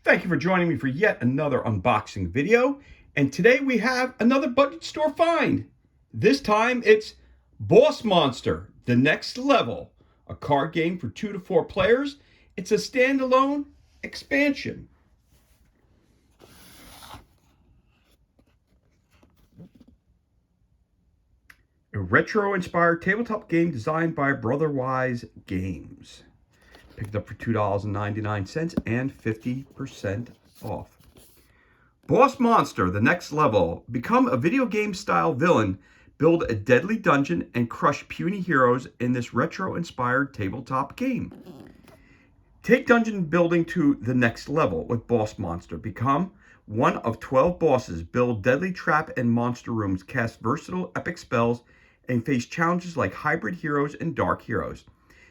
Thank you for joining me for yet another unboxing video. And today we have another budget store find. This time it's Boss Monster, The Next Level, a card game for 2 to 4 players. It's a standalone expansion. A retro-inspired tabletop game designed by Brotherwise Games. Picked up for $2.99 and 50% off. Boss Monster, The Next Level. Become a video game style villain, build a deadly dungeon, and crush puny heroes in this retro-inspired tabletop game. Take dungeon building to the next level with Boss Monster. Become one of 12 bosses, build deadly trap and monster rooms, cast versatile epic spells, and face challenges like hybrid heroes and dark heroes.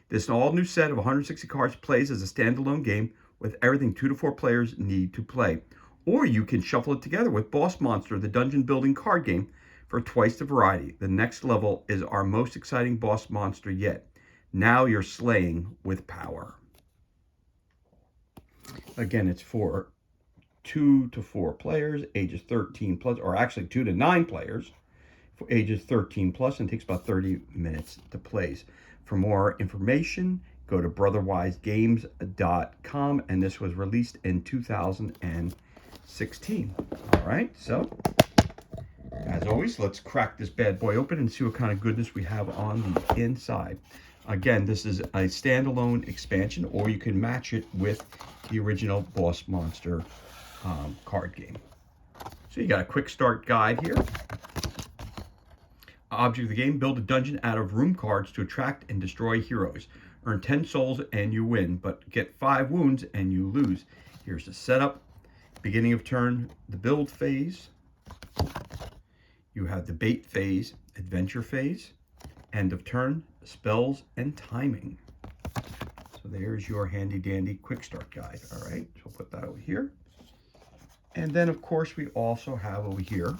This all-new set of 160 cards plays as a standalone game with everything 2 to 4 players need to play. Or you can shuffle it together with Boss Monster, the dungeon building card game, for twice the variety. The Next Level is our most exciting boss monster yet. Now you're slaying with power. Again, it's for 2 to 4 players, ages 13 plus, or actually 2 to 9 players, for ages 13 plus, and takes about 30 minutes to play. For more information, go to brotherwisegames.com, and this was released in 2016. All right, so as always, let's crack this bad boy open and see what kind of goodness we have on the inside. Again, this is a standalone expansion, or you can match it with the original Boss Monster card game. So you got a quick start guide here. Object of the game: build a dungeon out of room cards to attract and destroy heroes. Earn 10 souls and you win, but get 5 wounds and you lose. Here's the setup. Beginning of turn, the build phase. You have the bait phase, adventure phase, end of turn, spells, and timing. So there's your handy dandy quick start guide. All right, so we'll put that over here. And then of course we also have over here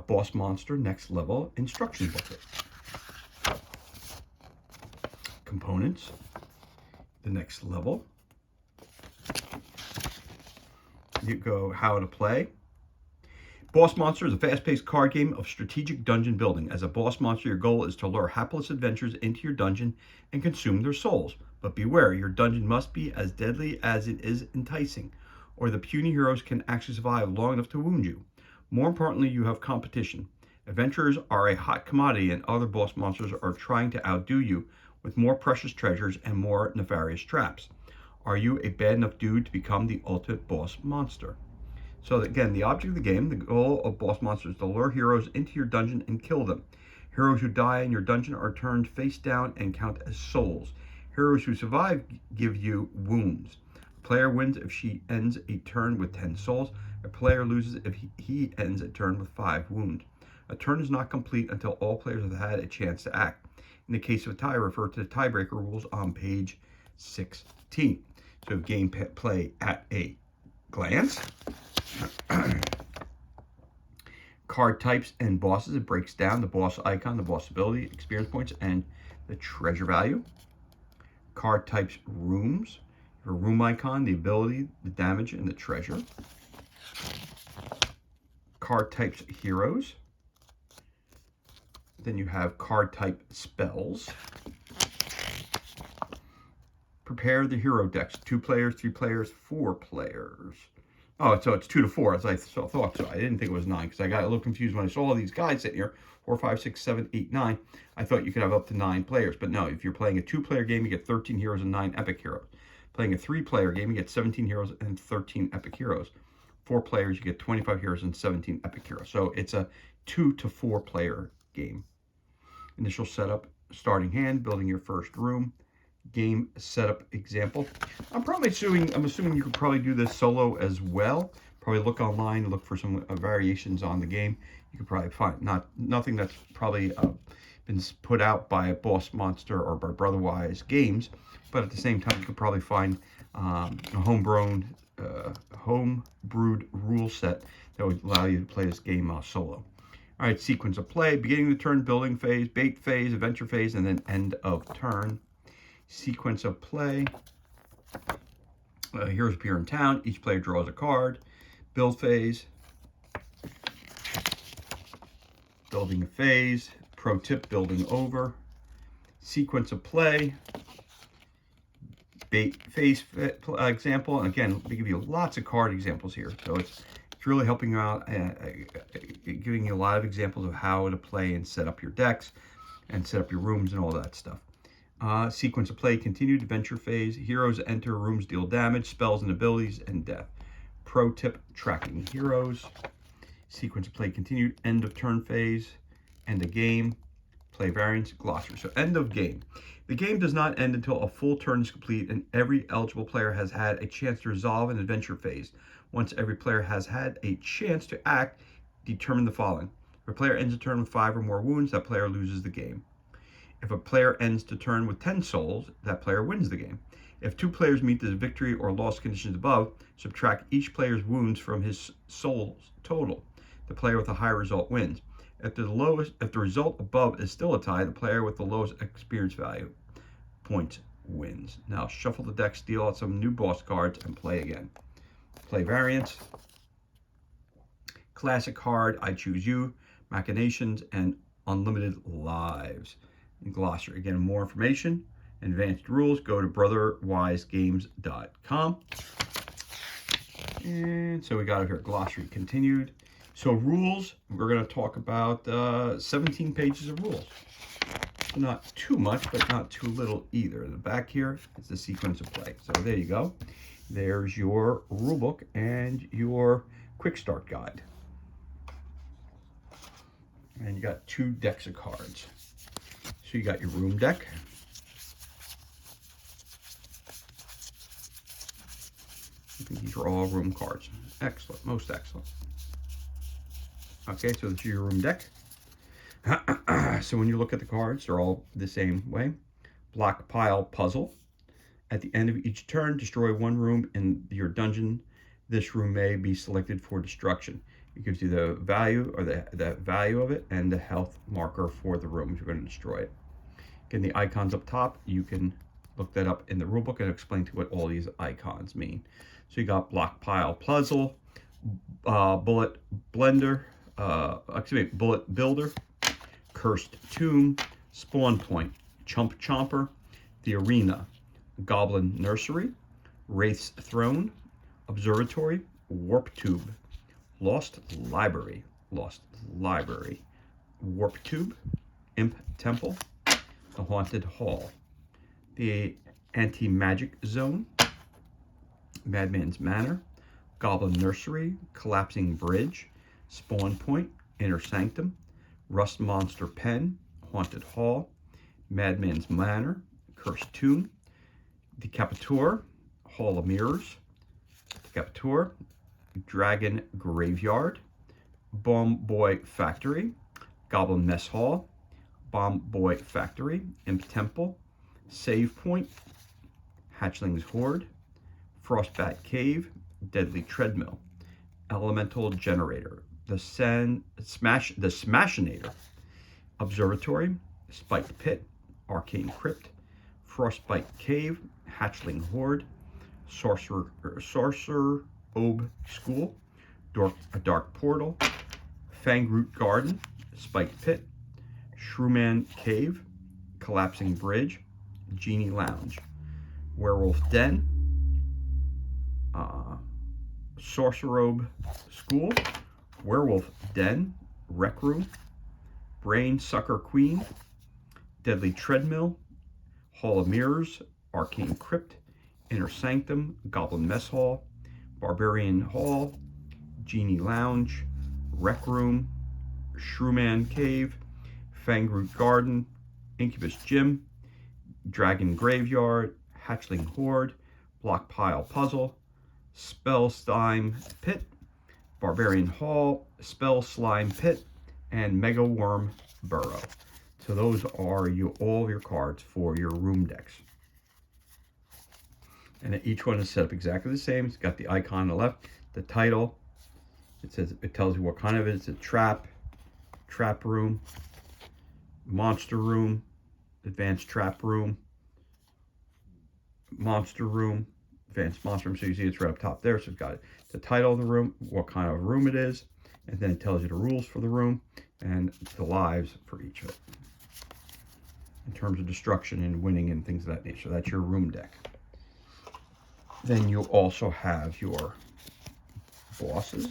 Boss Monster Next Level instruction booklet. Components, the next level. You go how to play. Boss Monster is a fast-paced card game of strategic dungeon building. As a boss monster, your goal is to lure hapless adventurers into your dungeon and consume their souls. But beware, your dungeon must be as deadly as it is enticing, or the puny heroes can actually survive long enough to wound you. More importantly, you have competition. Adventurers are a hot commodity, and other boss monsters are trying to outdo you with more precious treasures and more nefarious traps. Are you a bad enough dude to become the ultimate boss monster? So again, the object of the game, the goal of Boss Monster is to lure heroes into your dungeon and kill them. Heroes who die in your dungeon are turned face down and count as souls. Heroes who survive give you wounds. A player wins if she ends a turn with 10 souls. A player loses if he ends a turn with 5 wounds. A turn is not complete until all players have had a chance to act. In the case of a tie, refer to the tiebreaker rules on page 16. So gameplay at a glance. Card types and bosses. It breaks down the boss icon, the boss ability, experience points, and the treasure value. Card types rooms. Your room icon, the ability, the damage, and the treasure. Card types heroes. Then you have card type spells. Prepare the hero decks. 2 players, 3 players, 4 players. Oh, so it's 2 to 4 as I thought. So I didn't think it was 9 because I got a little confused when I saw all these guys sitting here. 4, 5, 6, 7, 8, 9. I thought you could have up to 9 players. But no, if you're playing a 2-player game, you get 13 heroes and 9 epic heroes. Playing a 3-player game, you get 17 heroes and 13 epic heroes. 4 players, you get 25 heroes and 17 epic heroes. So it's a 2 to 4 player game. Initial setup, starting hand, building your first room. Game setup example. I'm assuming you could probably do this solo as well. Probably look online, look for some variations on the game. You could probably find nothing that's probably been put out by Boss Monster or by Brotherwise Games, but at the same time you could probably find a homebrewed rule set that would allow you to play this game solo. All right, sequence of play: beginning of the turn, building phase, bait phase, adventure phase, and then end of turn. Sequence of play. Heroes appear in town. Each player draws a card. Build phase. Building a phase. Pro tip, building over. Sequence of play. Phase example. And again, we give you lots of card examples here. So it's really helping you out, giving you a lot of examples of how to play and set up your decks and set up your rooms and all that stuff. Sequence of play, continued adventure phase. Heroes enter, rooms deal damage, spells and abilities, and death. Pro tip, tracking heroes. Sequence of play continued, end of turn phase, end of game, play variants, glossary. So end of game. The game does not end until a full turn is complete and every eligible player has had a chance to resolve an adventure phase. Once every player has had a chance to act, determine the following. If a player ends a turn with 5 or more wounds, that player loses the game. If a player ends the turn with 10 souls, that player wins the game. If 2 players meet the victory or loss conditions above, subtract each player's wounds from his souls total. The player with a higher result wins. If the result above is still a tie, the player with the lowest experience value points wins. Now shuffle the deck, deal out some new boss cards, and play again. Play variants. Classic card, I Choose You, Machinations, and Unlimited Lives. And glossary. Again, more information, advanced rules, go to brotherwisegames.com. And so we got it here, glossary continued. So rules, we're going to talk about 17 pages of rules. So not too much, but not too little either. In the back here is the sequence of play. So there you go. There's your rule book and your quick start guide. And you got 2 decks of cards. So you got your room deck. I think these are all room cards. Excellent, most excellent. Okay, so this is your room deck. So when you look at the cards, they're all the same way. Block pile puzzle. At the end of each turn, destroy 1 room in your dungeon. This room may be selected for destruction. It gives you the value or the value of it and the health marker for the room if you're going to destroy it. Again, the icons up top, you can look that up in the rulebook and explain to what all these icons mean. So you got block pile puzzle, bullet builder, cursed tomb, spawn point, chump chomper, the arena, goblin nursery, wraith's throne, observatory, warp tube, lost library, warp tube, imp temple, the haunted hall, the anti-magic zone, madman's manor, goblin nursery, collapsing bridge, spawn point, inner sanctum, rust monster pen, haunted hall, madman's manor, cursed tomb, Decapitor, hall of mirrors, Decapitor, dragon graveyard, bomb boy factory, goblin mess hall, bomb boy factory, imp temple, save point, hatchling's horde, frostbat cave, deadly treadmill, elemental generator, the smashinator, observatory, spiked pit, arcane crypt, frostbite cave, hatchling horde, sorcerer obe school, dark portal, fangroot garden, spiked pit, shrewman cave, collapsing bridge, genie lounge, werewolf den, sorcerobe school, werewolf den, rec room, brain sucker queen, deadly treadmill, hall of mirrors, arcane crypt, inner sanctum, goblin mess hall, barbarian hall, genie lounge, rec room, shrewman cave, fangroot garden, incubus gym, dragon graveyard, hatchling horde, block pile puzzle, spell slime pit, barbarian hall, spell slime pit, and mega worm burrow. So those are all of your cards for your room decks. And each one is set up exactly the same. It's got the icon on the left, the title. It tells you what kind of it is. It's a trap room, monster room, advanced trap room, monster room, advanced monster room. So you see it's right up top there. So it's got the title of the room, what kind of room it is, and then it tells you the rules for the room and the lives for each of it in terms of destruction and winning and things of that nature. That's your room deck. Then you also have your bosses.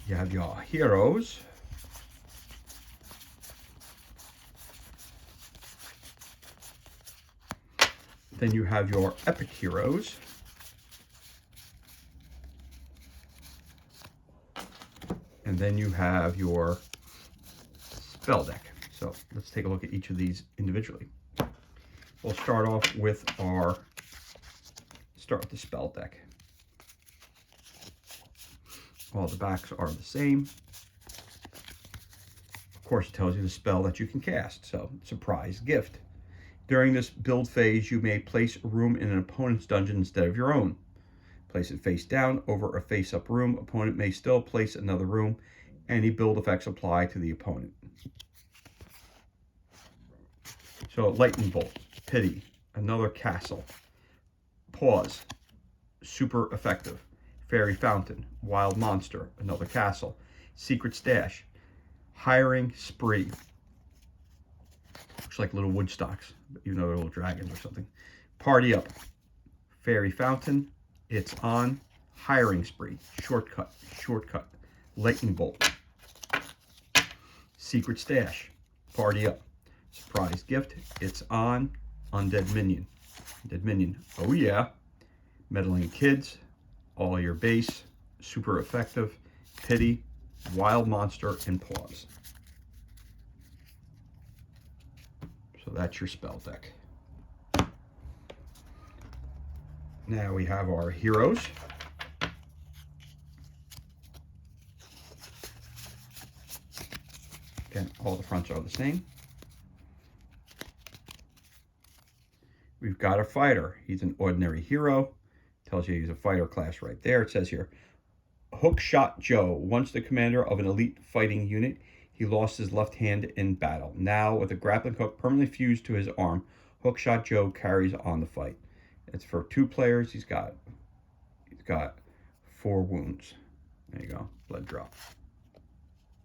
You have your heroes. Then you have your epic heroes. And then you have your spell deck. So let's take a look at each of these individually. We'll start off with the spell deck. All the backs are the same. Of course, it tells you the spell that you can cast. So, surprise gift. During this build phase, you may place a room in an opponent's dungeon instead of your own. Place it face down over a face-up room. Opponent may still place another room. Any build effects apply to the opponent. So, lightning bolt, pity, another castle, pause, super effective. Fairy Fountain, Wild Monster, another castle, Secret Stash, Hiring Spree. Looks like little wood stocks, but you know they're little dragons or something. Party Up, Fairy Fountain, It's On, Hiring Spree, Shortcut, Lightning Bolt, Secret Stash, Party Up, Surprise Gift, It's On, Undead Minion, oh yeah, Meddling Kids, All Your Base, Super Effective, Pity, Wild Monster, and Pause. So that's your spell deck. Now we have our heroes. Again, all the fronts are the same. We've got a fighter. He's an ordinary hero. Tells you he's a fighter class right there. It says here, Hookshot Joe, once the commander of an elite fighting unit, he lost his left hand in battle. Now, with a grappling hook permanently fused to his arm, Hookshot Joe carries on the fight. It's for 2 players. He's got 4 wounds. There you go, blood drop.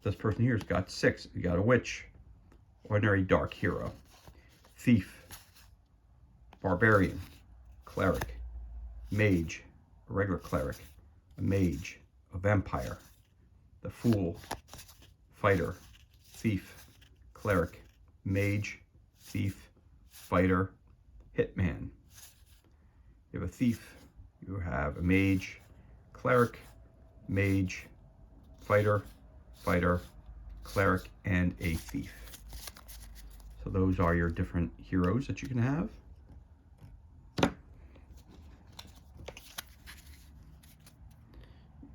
This person here's got 6. You got a witch, ordinary dark hero, thief, barbarian, cleric, mage, a regular cleric, a mage, a vampire, the fool, fighter, thief, cleric, mage, thief, fighter, hitman. You have a thief, you have a mage, cleric, mage, fighter, cleric, and a thief. So those are your different heroes that you can have.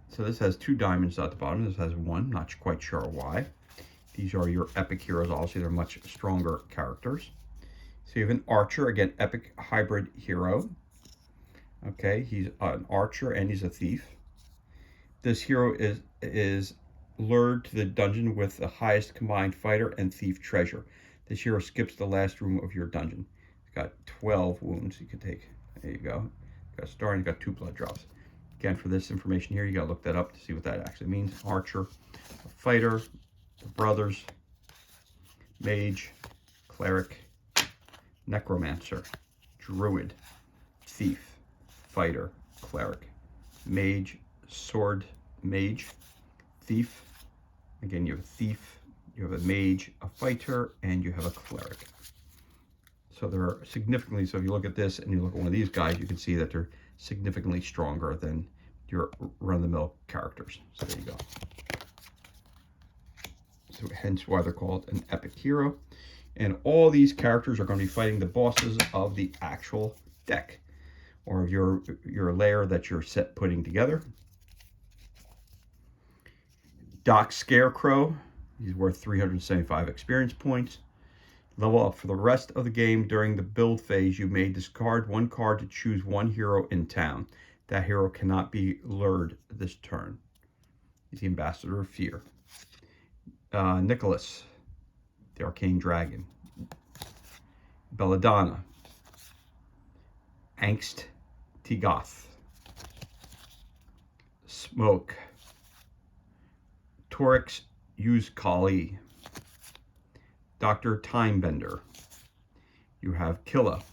So this has 2 diamonds at the bottom. This has 1, not quite sure why. These are your epic heroes. Obviously, they're much stronger characters. So you have an archer, again, epic hybrid hero. Okay, he's an archer and he's a thief. This hero is lured to the dungeon with the highest combined fighter and thief treasure. This hero skips the last room of your dungeon. He's got 12 wounds you can take. There you go. Got a star and you got 2 blood drops. Again, for this information here, you got to look that up to see what that actually means. Archer, a fighter, the brothers, mage, cleric, necromancer, druid, thief, fighter, cleric, mage, sword, mage, thief. Again, you have a thief, you have a mage, a fighter, and you have a cleric. So they're significantly, so if you look at this and you look at one of these guys, you can see that they're significantly stronger than your run-of-the-mill characters. So there you go. So hence why they're called an epic hero. And all these characters are going to be fighting the bosses of the actual deck, or your layer that you're putting together. Doc Scarecrow, he's worth 375 experience points. Level up for the rest of the game. During the build phase, you may discard 1 card to choose 1 hero in town. That hero cannot be lured this turn. He's the Ambassador of Fear. Nicholas, the Arcane Dragon. Belladonna, Angst Tigoth, Smoke, Torix Uzkali, Dr. Timebender. You have Killa,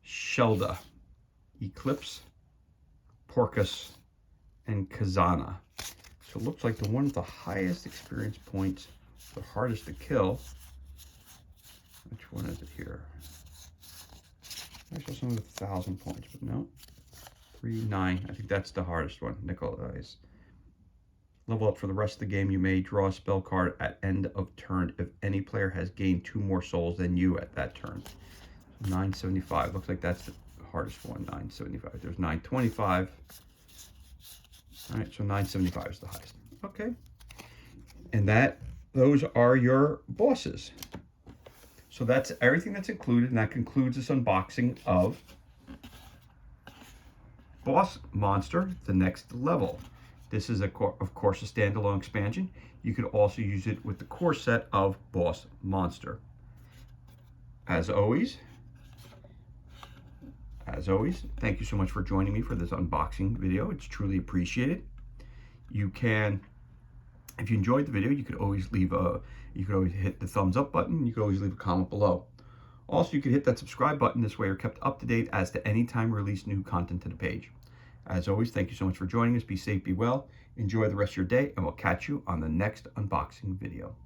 Shelda, Eclipse, Porcus, and Kazana. So it looks like the one with the highest experience points, the hardest to kill. Which one is it here? I saw some with 1,000 points, but no. 3, 9. I think that's the hardest one. Nikolai's. Level up for the rest of the game. You may draw a spell card at end of turn if any player has gained 2 more souls than you at that turn. 975. Looks like that's the hardest one. 975. There's 925. All right, so 975 is the highest. Okay. And those are your bosses. So that's everything that's included, and that concludes this unboxing of Boss Monster, the next level. This is, of course, a standalone expansion. You could also use it with the core set of Boss Monster. As always, thank you so much for joining me for this unboxing video. It's truly appreciated. You can, if you enjoyed the video, you could always hit the thumbs up button. You could always leave a comment below. Also, you could hit that subscribe button. This way you're kept up to date as to any time we release new content to the page. As always, thank you so much for joining us. Be safe, be well, enjoy the rest of your day, and we'll catch you on the next unboxing video.